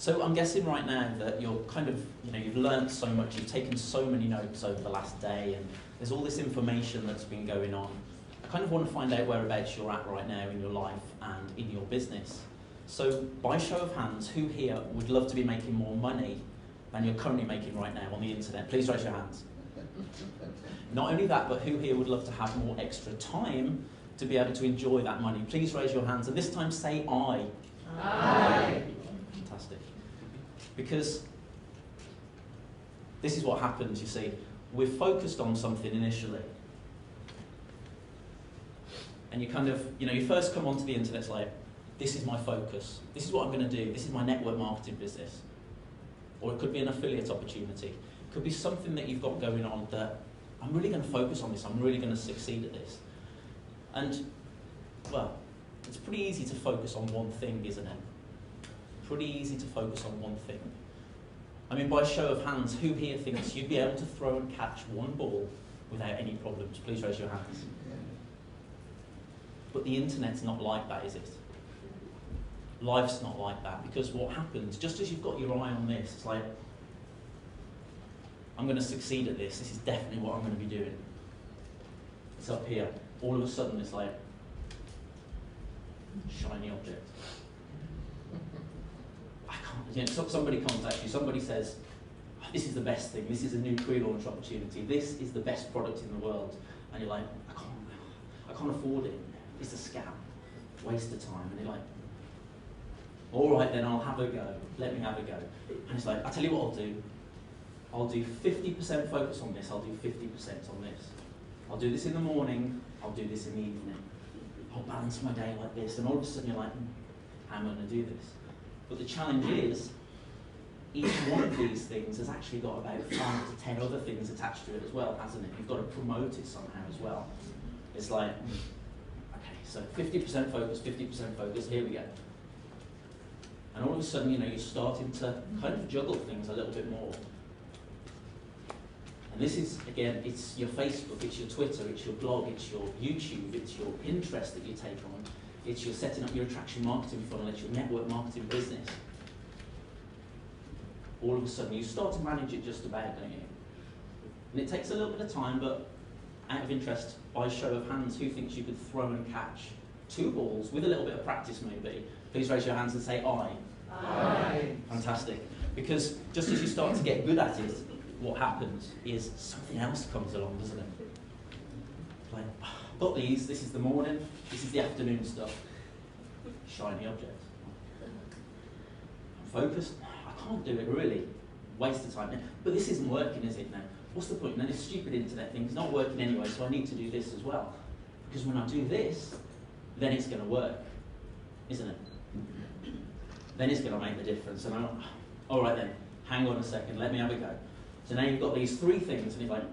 So I'm guessing right now that you're kind of, you've learned so much, you've taken so many notes over the last day, and there's all this information that's been going on. I kind of want to find out whereabouts you're at right now in your life and in your business. So by show of hands, who here would love to be making more money than you're currently making right now on the internet? Please raise your hands. Not only that, but who here would love to have more extra time to be able to enjoy that money? Please raise your hands, and this time say I. Aye. Fantastic. Because this is what happens, you see. We're focused on something initially. And you kind of, you first come onto the internet, it's like, this is my focus. This is what I'm going to do. This is my network marketing business. Or it could be an affiliate opportunity. It could be something that you've got going on that I'm really going to focus on this. I'm really going to succeed at this. And, well, it's pretty easy to focus on one thing, isn't it? Pretty easy to focus on one thing. I mean, by show of hands, who here thinks you'd be able to throw and catch one ball without any problems? Please raise your hands. But the internet's not like that, is it? Life's not like that, because what happens, just as you've got your eye on this, it's like, I'm going to succeed at this. This is definitely what I'm going to be doing. It's up here. All of a sudden, it's like, shiny object. I can't, somebody contacts you, somebody says, oh, this is the best thing, this is a new pre-launch opportunity, this is the best product in the world, and you're like, I can't afford it, it's a scam, waste of time, and you're like, all right then, I'll have a go, let me have a go. And it's like, I'll tell you what I'll do 50% focus on this, I'll do 50% on this. I'll do this in the morning, I'll do this in the evening. I'll balance my day like this, and all of a sudden you're like, how am I going to do this? But the challenge is, each one of these things has actually got about 5 to 10 other things attached to it as well, hasn't it? You've got to promote it somehow as well. It's like, okay, so 50% focus, here we go. And all of a sudden, you're starting to kind of juggle things a little bit more. And this is, again, it's your Facebook, it's your Twitter, it's your blog, it's your YouTube, it's your Pinterest that you take on, it's your setting up your attraction marketing funnel, it's your network marketing business. All of a sudden, you start to manage it just about, don't you? And it takes a little bit of time, but out of interest, by show of hands, who thinks you could throw and catch 2 balls with a little bit of practice maybe? Please raise your hands and say I. Aye. Fantastic. Because just as you start to get good at it, what happens is something else comes along, doesn't it? Like, I've got these, this is the morning, this is the afternoon stuff. Shiny object. I'm focused, I can't do it really. Waste of time. But this isn't working, is it now? What's the point? Now this stupid internet thing is not working anyway, so I need to do this as well. Because when I do this, then it's going to work, isn't it? Then it's going to make the difference. And I'm like, all right then, hang on a second, let me have a go. So now you've got these 3 things, and you're like,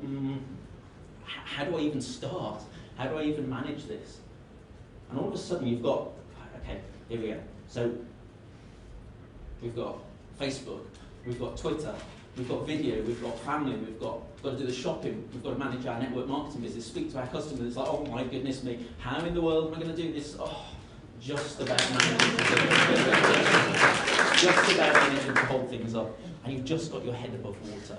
how do I even start? How do I even manage this? And all of a sudden you've got, okay, here we go. So we've got Facebook, we've got Twitter, we've got video, we've got family, we've got to do the shopping, we've got to manage our network marketing business, speak to our customers. It's like, oh my goodness me, how in the world am I going to do this? Oh, just about managing just about managing to hold things up. And you've just got your head above water.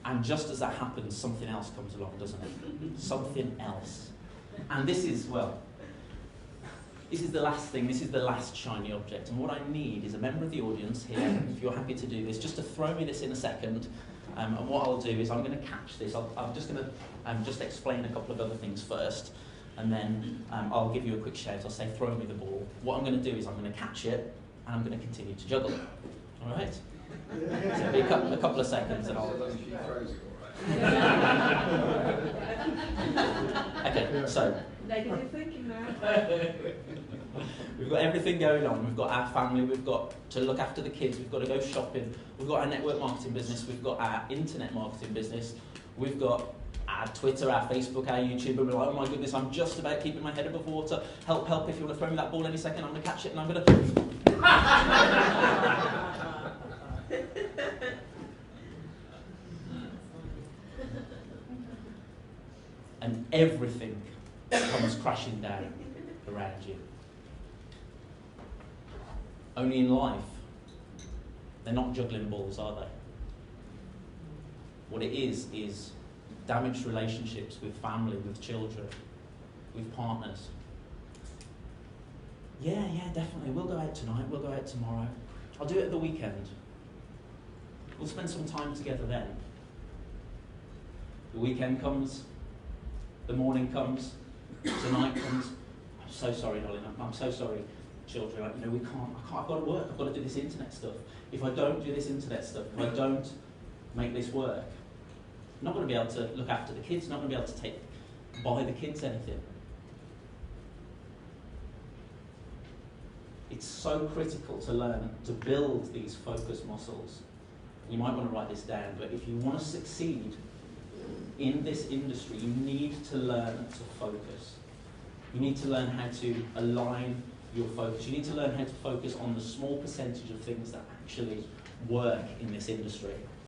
And just as that happens, something else comes along, doesn't it? Something else. And this is, well, this is the last thing, this is the last shiny object. And what I need is a member of the audience here, if you're happy to do this, just to throw me this in a second. And what I'll do is I'm going to catch this. I'm just going to just explain a couple of other things first. And then I'll give you a quick shout. I'll say, throw me the ball. What I'm going to do is I'm going to catch it, and I'm going to continue to juggle it. All right? So it'll be a couple of seconds, and I'll... Okay, so... Negative thinking now. We've got everything going on. We've got our family, we've got to look after the kids, we've got to go shopping, we've got our network marketing business, we've got our internet marketing business, we've got our Twitter, our Facebook, our YouTube, and we're like, oh my goodness, I'm just about keeping my head above water. Help, help, if you want to throw me that ball any second, I'm going to catch it and I'm going to... And everything comes crashing down around you. Only in life, They're not juggling balls, are they? What it is damaged relationships with family, with children, with partners. Yeah, definitely. We'll go out tonight, we'll go out tomorrow. I'll do it at the weekend. We'll spend some time together then. The weekend comes, the morning comes, tonight comes. I'm so sorry, darling. I'm so sorry, children. We can't. I've got to work. I've got to do this internet stuff. If I don't do this internet stuff, if I don't make this work, I'm not going to be able to look after the kids. I'm not going to be able to buy the kids anything. It's so critical to learn to build these focus muscles. You might want to write this down, but if you want to succeed in this industry, you need to learn to focus. You need to learn how to align your focus. You need to learn how to focus on the small percentage of things that actually work in this industry.